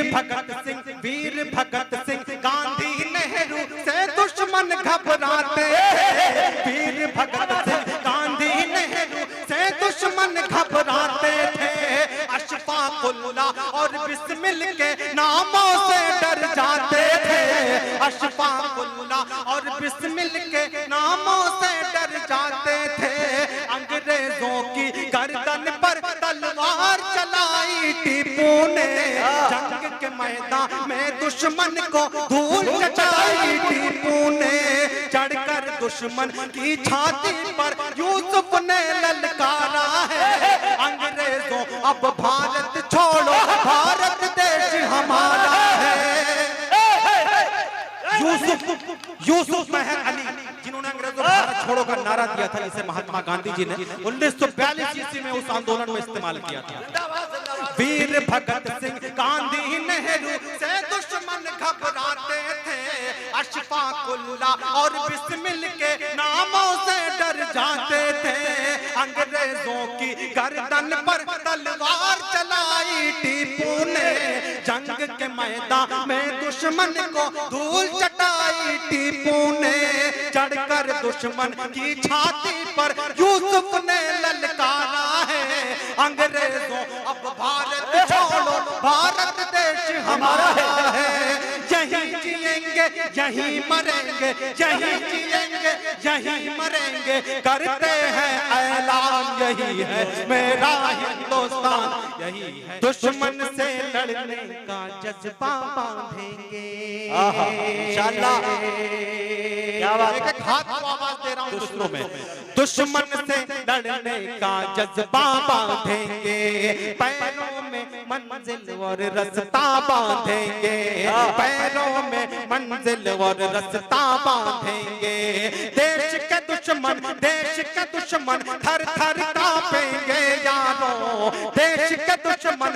वीर भगत सिंह गांधी नेहरू से दुश्मन घबराते थे। वीर भगत सिंह गांधी नेहरू से दुश्मन घबराते थे। अशफाकुल्लाह और बिस्मिल के नामों से डर जाते थे। अशफाकुल्लाह और बिस्मिल के नामों से डर जाते थे। अंग्रेजों की गर्दन पर तलवार चलाई टीपू ने। जंग के मैदान में दुश्मन को धूल चटाई टीपू ने। चढ़कर दुश्मन की छाती पर यूसुफ ने ललकारा है। अंग्रेजों अब भारत छोड़ो, भारत देश हमारा है। यूसुफ मेहर अली जिन्होंने अंग्रेजों भारत छोड़ो का नारा दिया था, जिसे महात्मा गांधी जी ने 1942 ईस्वी में उस आंदोलन में इस्तेमाल किया था। वीर भगत सिंह गांधी नेहरू से दुश्मन घबराते थे। अशफाकुल्लाह और बिस्मिल के नामों से डर जाते थे। अंग्रेजों की गर्दन पर तलवार चलाई टीपू ने। जंग के मैदान में दुश्मन को धूल चटाई टीपू ने। चढ़कर दुश्मन की छाती पर यूसुफ ने ललकारा है। अंग्रेजों अब भारत छोड़ो, भारत देश हमारा है। यहीं जिएंगे यहीं मरेंगे, यहीं जिएंगे यहीं मरेंगे, करते हैं ऐलान यही है मेरा हिंदुस्तान, यही है। दुश्मन से लड़ने का जज्बा बांधेंगे। इंशाअल्लाह क्या बात है। एक हाथ को आवाज दे रहा हूं दूसरों में। दुश्मन से लड़ने का जज्बा बांधेंगे, पैरों में मंजिल और रास्ता बांधेंगे। पैरों में मंजिल और रास्ता बांधेंगे। देश के दुश्मन थर थर कांपेंगे यारों। देश के दुश्मन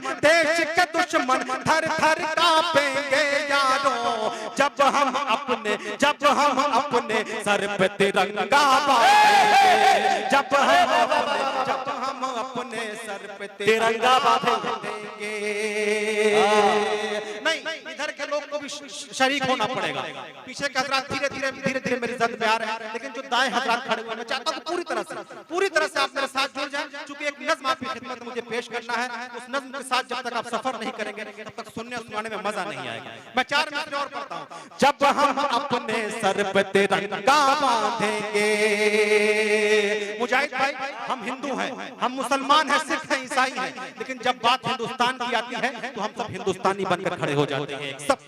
थर थर कांपेंगे यारों। जब हम अपने सर पे तिरंगा बांधेंगे। जब हम अपने सर पे तिरंगा बांधेंगे। नहीं, इधर के लोग को भी शरीक होना पड़ेगा। पीछे के हजरात धीरे धीरे मेरी जद में आ रहे हैं, लेकिन जो दाएं हजरात खड़े हुए, मैं चाहता हूं पूरी तरह से आप मेरे साथ जुड़ जाएं। क्योंकि एक नज़्म आपकी खिदमत में मुझे पेश करना है। उस नज़्म के साथ जब तक आप सफर नहीं करेंगे, तब तक सुनने में मजा नहीं आएगा। मैं 4 मिनट और पढ़ता हूं। जब हम अपने सर पे तिरंगा बांधेंगे। मुजाहिद भाई, हम हिंदू हैं, हम मुसलमान हैं, सिख हैं, ईसाई हैं, लेकिन जब बात हिंदुस्तान की आती है तो हम सब हिंदुस्तानी बनकर खड़े हो जाते हैं। सब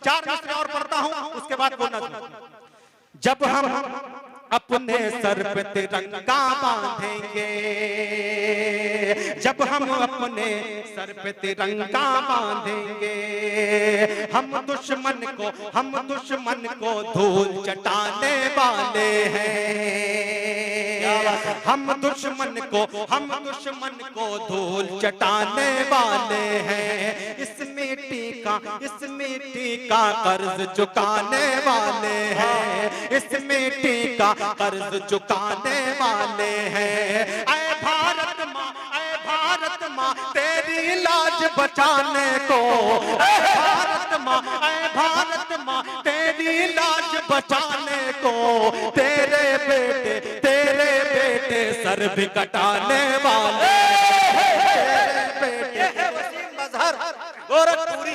4 मिनट और पढ़ता हूं, उसके बाद वो नज़्म। जब हम अपने सर पे तिरंगा बांधेंगे। जब हम अपने सर पे तिरंगा बांधेंगे। हम दुश्मन को धूल चटाने वाले हैं। हम दुश्मन को धूल चटाने वाले हैं। इस मिट्टी का कर्ज चुकाने वाले हैं। इस मिट्टी का कर्ज चुकाने वाले हैं। ऐ भारत माँ तेरी लाज बचाने को। ऐ भारत माँ तेरी लाज बचाने को। तेरे बेटे सर भी कटाने वाले। तेरे बेटे वसीम मजहर गोरखपुरी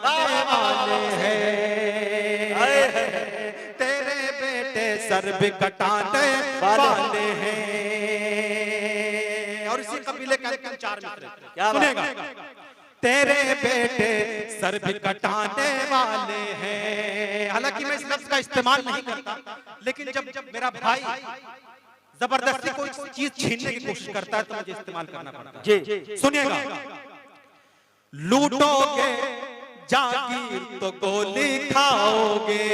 वाले हैं। तेरे बेटे सर भी कटाने वाले हैं। और इसी कबीले का 4 मित्र सुनेगा। तेरे बेटे सर भी कटाने वाले हैं। हालांकि मैं इस लफ्ज का इस्तेमाल नहीं करता, लेकिन जब मेरा भाई जबरदस्ती कोई चीज छीनने की कोशिश करता है तो मुझे इस्तेमाल करना पड़ता है। जी सुनिएगा। लूटोगे जागीर तो गोली खाओगे।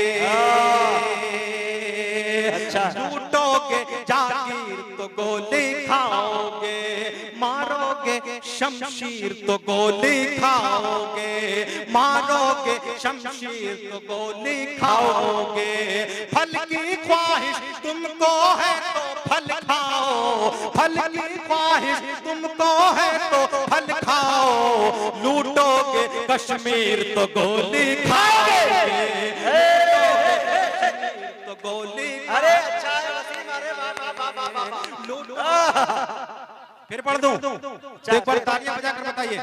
अच्छा। लूटोगे जागीर तो गोली खाओगे। मारोगे शमशीर तो गोली खाओगे। मारोगे शमशीर तो गोली खाओगे। फल की ख्वाहिश तुमको है तो फल खाओ। फल की ख्वाहिश तुमको है तो फल खाओ। लूटोगे कश्मीर तो गोली खाओगे, तो गोली। अरे अच्छा है वसीम, अरे वाह वाह वाह वाह वाह। फिर पढ़ दूं एक बार तालियां बजाकर बताइए।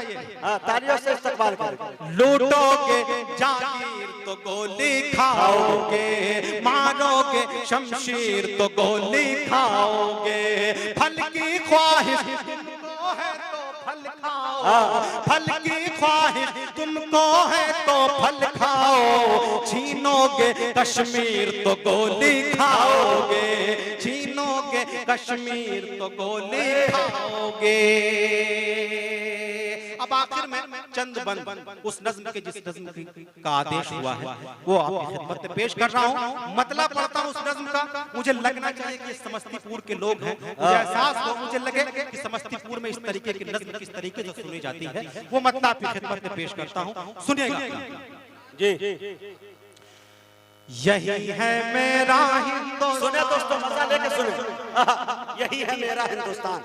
हाँ, तालियों से इस्तकबाल करो। लूटोगे जागीर तो गोली खाओगे, मारोगे शमशीर तो गोली खाओगे, फल की ख्वाहिश तुमको है तो फल खाओ, फल की ख्वाहिश तुमको है तो फल खाओ, छीनोगे कश्मीर तो गोली खाओगे, छीनोगे कश्मीर तो गोली खाओगे। अब आखिर में चंद बंद उस नज्म के जिस नज्म का आदेश हुआ है वो आपकी खिदमत में पेश कर रहा हूँ। मतलब पढ़ता हूँ उस नज्म का, मुझे लगना चाहिए कि समस्तीपुर के लोग हैं, मुझे एहसास हो, मुझे लगे कि समस्तीपुर में इस तरीके की नज्म किस तरीके से सुनी जाती है, वो मतलब आपकी खिदमत में पेश करता हूँ, सुनिएगा जी। यही है मेरा हिंदुस्तान, सुने दोस्तों, मजा लेके सुने। यही है मेरा हिंदुस्तान,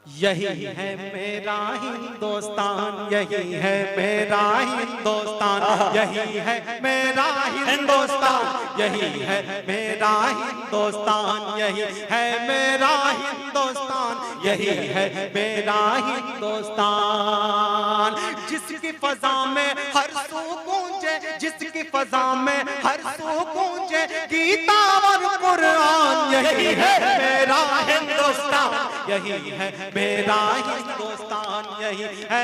यही है मेरा हिंदुस्तान, यही है मेरा हिंदुस्तान, यही है मेरा हिंदुस्तान, यही है मेरा हिंदुस्तान, यही है मेरा हिंदुस्तान, यही है मेरा हिंदुस्तान। जिसकी फजा में हर सू गूंजे, जिसकी फजा में हर सू गूंजे गीता और कुरान, यही है मेरा हिंदुस्तान, यही है मेरा हिंदुस्तान, यही है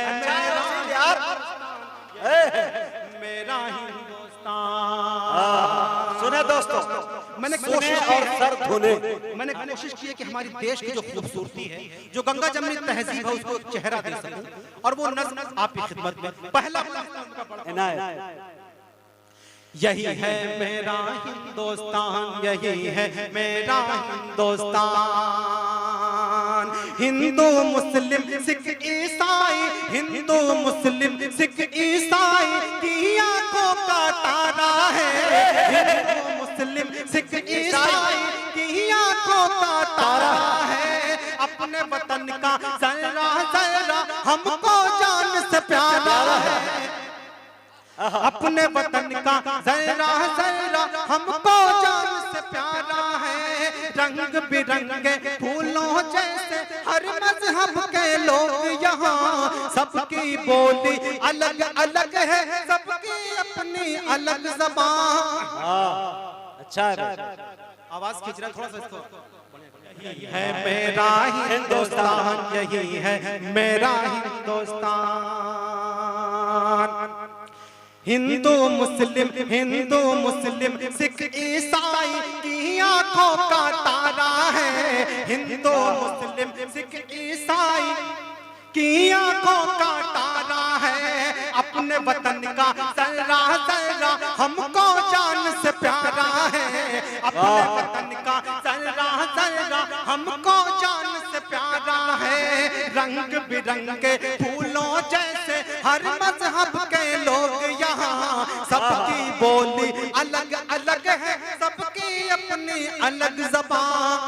मेरा हिंदुस्तान। सुने दोस्तों, मैंने सुने और सर धुने। मैंने कोशिश की है कि हमारी देश की जो खूबसूरती है, जो गंगा जमनी तहजीब है, उसको एक चेहरा दे सकूं, और वो नज़्म आपकी खिदमत में पहला यही है मेरा हिंदुस्तान, यही है मेरा हिंदुस्तान। हिंदू मुस्लिम सिख ईसाई, हिंदू मुस्लिम सिख ईसाई की आंखों का तारा है, हिंदू मुस्लिम सिख ईसाई की आंखों का तारा है। अपने वतन का जरा जरा हमको जान से प्यारा है, अपने वतन का जरा जरा हमको जान से प्यारा है। रंग बिरंगे फूलों जैसे हर मजहब के लोग यहाँ, सबकी बोली अलग अलग है, सबकी अपनी अलग ज़बान। अच्छा है, आवाज खींच रहा थोड़ा सा इसको। यही है मेरा हिंदुस्तान, यही है मेरा हिंदुस्तान। हिंदू मुस्लिम सिख ईसाई की आंखों का तारा है, हिंदू मुस्लिम सिख ईसाई की आंखों का तारा है। अपने वतन का जरा जरा हमको जान से प्यारा है, अपने वतन का जरा जरा हमको जान से प्यारा है। रंग बिरंगे फूलों जैसे हर मजहब के लोग यहाँ, सबकी बोली अलग अलग है, सबकी अपनी अलग ज़बान,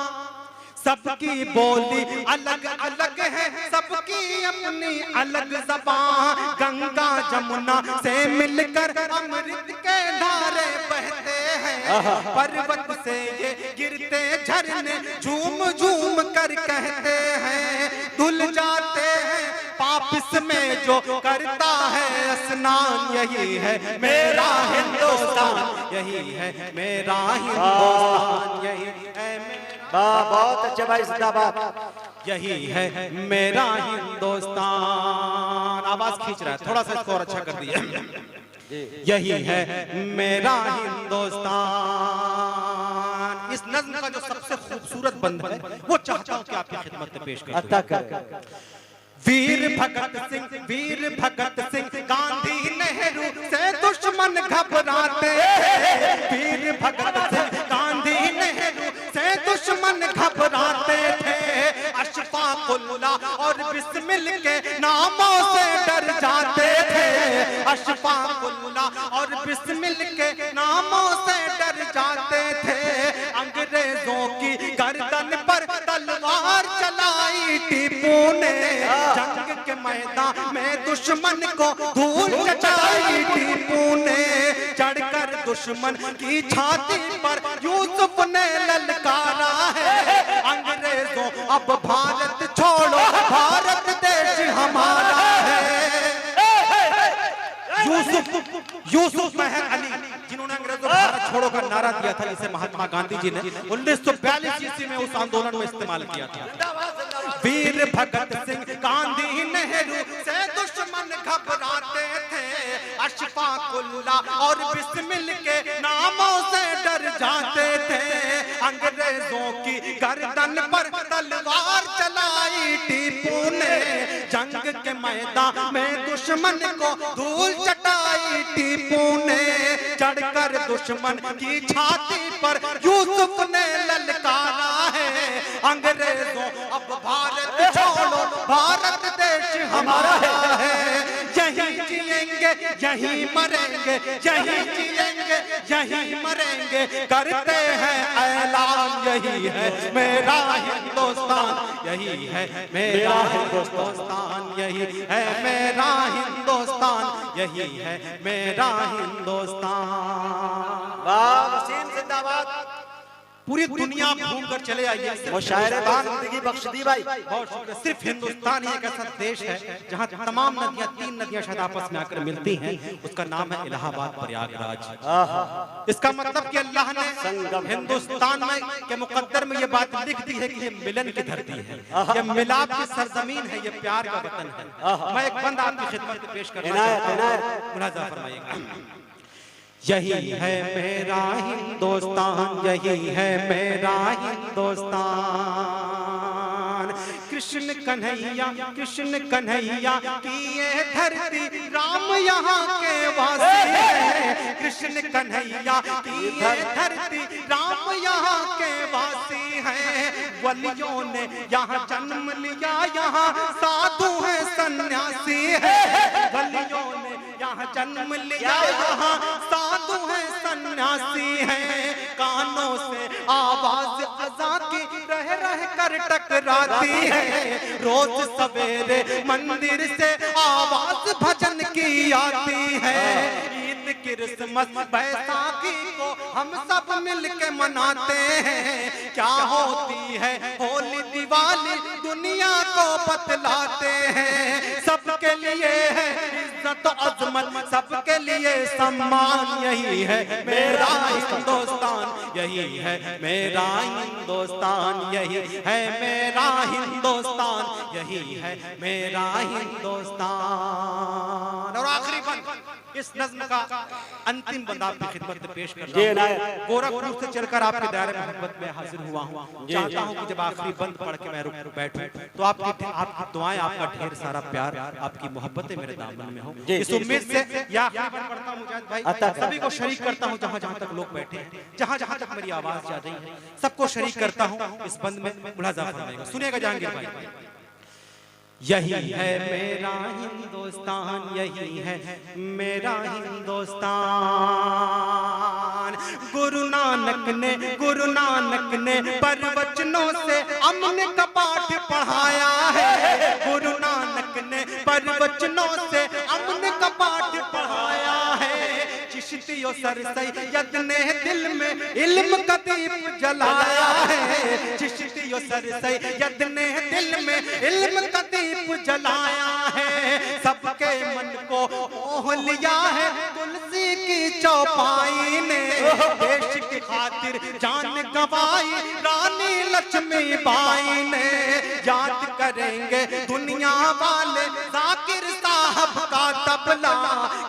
सबकी बोली अलग अलग है, सबकी अपनी अलग ज़बान। गंगा जमुना से मिलकर अमृत के धारे बहते हैं, पर्वत से ये गिरते झरने झूम झूम कर कहते हैं, धुल जाते हैं पापिस में जो करता है स्नान। यही है मेरा हिंदुस्तान, यही है मेरा हिंदुस्तान, यही है बहुत अच्छे भाई, जिंदाबाद। यही है मेरा हिंदुस्तान। आवाज खींच रहा है, थोड़ा सा इसको और अच्छा कर दिया। यही है मेरा हिंदुस्तान। इस नज़्म का जो सबसे खूबसूरत बंद है वो चाहता हूं कि आपकी खिदमत में पेश करूं। वीर भगत सिंह गांधी नेहरू से दुश्मन घबराते, वीर भगत सिंह गांधी नेहरू से दुश्मन घबराते थे। अशफाकुल्लाह और बिस्मिल के नामों से डर जाते थे, अशफाकुल्लाह और बिस्मिल के नामों से डर जाते थे। अंग्रेजों की गर्दन पर तलवार चलाई टीपू ने, जंग के मैदान में दुश्मन को धूल चटा दुश्मन की छाती पर यूसुफ ने ललकारा है, अंग्रेजों अब भारत छोड़ो, भारत देश हमारा है। यूसुफ मेहर अली जिन्होंने अंग्रेजों भारत छोड़ो का नारा दिया था, जिसे महात्मा गांधी जी ने 1942 ईस्वी में उस आंदोलन में इस्तेमाल किया था। वीर भगत सिंह, गांधी, नेहरू से दुश्मन घबराते थे, अशफाकुल्ला और बिस्मिल के नामों से डर जाते थे। अंग्रेजों की गर्दन पर तलवार चलाई टीपू ने, जंग के मैदान में दुश्मन को धूल चटाई टीपू ने, चढ़कर दुश्मन की छाती पर यूसुफ ने ललकारा है, अंग्रेजों अब भारत छोड़ो, भारत देश हमारा है। यहीं जिएंगे यहीं मरेंगे, यहीं जिएंगे यहीं मरेंगे, करते हैं ऐलान यही है मेरा हिंदुस्तान, यही है मेरा हिंदुस्तान, यही है मेरा हिंदुस्तान, यही है मेरा हिंदुस्तान। वाह वसीम जिंदाबाद। पूरी दुनिया घूम कर चले आइए, मुशायरे जिंदगी बख्श दी भाई। बहुत शुक्रिया। सिर्फ हिंदुस्तान ही एक ऐसा देश है जहाँ तमाम नदियाँ, 3 नदियाँ शायद आपस में आकर मिलती हैं, उसका नाम है इलाहाबाद प्रयागराज। इसका मतलब कि अल्लाह ने हिंदुस्तान में के मुकद्दर में ये बात लिख दी है कि ये मिलन की धरती है, ये मिलाप की सरजमीन है, ये प्यार का वतन है। मैं एक बंद आपकी खिदमत में पेश करना चाहता हूं, मुलाजा फरमाइएगा। यही है मेरा हिंदुस्तान, यही है मेरा हिंदुस्तान, कृष्ण कन्हैया की ये धरती, राम यहाँ के वासी है, कृष्ण कन्हैया की ये धरती, राम यहाँ के वासी है। वलियों ने यहाँ जन्म लिया, यहाँ साधु है सन्यासी है, वलियों ने यहाँ जन्म लिया, यहाँ साधु है सन्यासी है। कानों से आवाज अज़ां की रह रह कर टकराती है, रोज सवेरे मंदिर से आवाज भजन की आती है। ईद क्रिसमस बैसाखी को हम सब मिल के मनाते हैं, क्या होती है होली दिवाली दुनिया को बतलाते हैं। सबके लिए है इज्जत अजमत, सबके लिए सम्मान, यही है मेरा हिंदुस्तान, यही है मेरा हिंदुस्तान, यही है मेरा हिंदुस्तान, यही है मेरा हिंदुस्तान। और आखिरी बंद, इस नज़्म का अंतिम बंद आपकी खिदमत में पेश कर रहा हूं। गोरखपुर से चलकर आपके दायरे मोहब्बत में हाजिर हुआ हूं। चाहता हूं कि जब आखिरी बंद पढ़ के मैं रुक बैठूं तो आपकी दुआएं, आपका ढेर सारा प्यार, आपकी मोहब्बतें मेरे दामन में हो। इस उम्मीद से या आखिरी बंद पढ़ता हूं मुजाहिद भाई, सभी को शरीक करता हूं, जहां जहां तक लोग बैठे हैं, जहां जहां तक मेरी आवाज जा रही है, सबको शरीक करता हूं इस बंद में। मुलाजा फरमाइएगा, सुनिएगा जहांगीर भाई। यही है मेरा हिंदुस्तान, यही है मेरा हिंदुस्तान, गुरु नानक ने प्रवचनों से अमन का पाठ पढ़ाया है, गुरु नानक ने प्रवचनों से अमन का पाठ पढ़ाया है। चिश्तियों सर सैयद ने दिल में इल्म का दीप जलाया है, चिश्तियों सर सैयद ने दिल में इल्म का दीप जलाया है। सबके मन को मोह लिया है तुलसी की चौपाई ने, देश की खातिर जान गंवाई रानी लक्ष्मीबाई ने। याद करेंगे दुनिया वाले जाकिर साहब का तबला,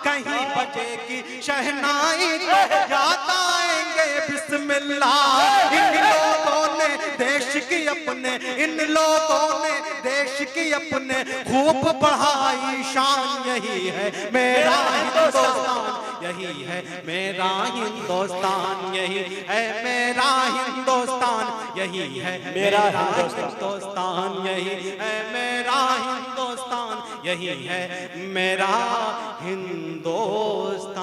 कहीं बजेगी शहनाई तो याद आएंगे बिस्मिल्लाह। इन लोगों ने देश की अपने, इन लोगों ने देश की अपने खूब बढ़ाई शान, यही है मेरा हिंदुस्तान, यही है मेरा हिंदुस्तान, यही है मेरा हिंदुस्तान, यही है मेरा हिंदुस्तान, यही है मेरा हिंदुस्तान, यही है मेरा हिंदुस्तान।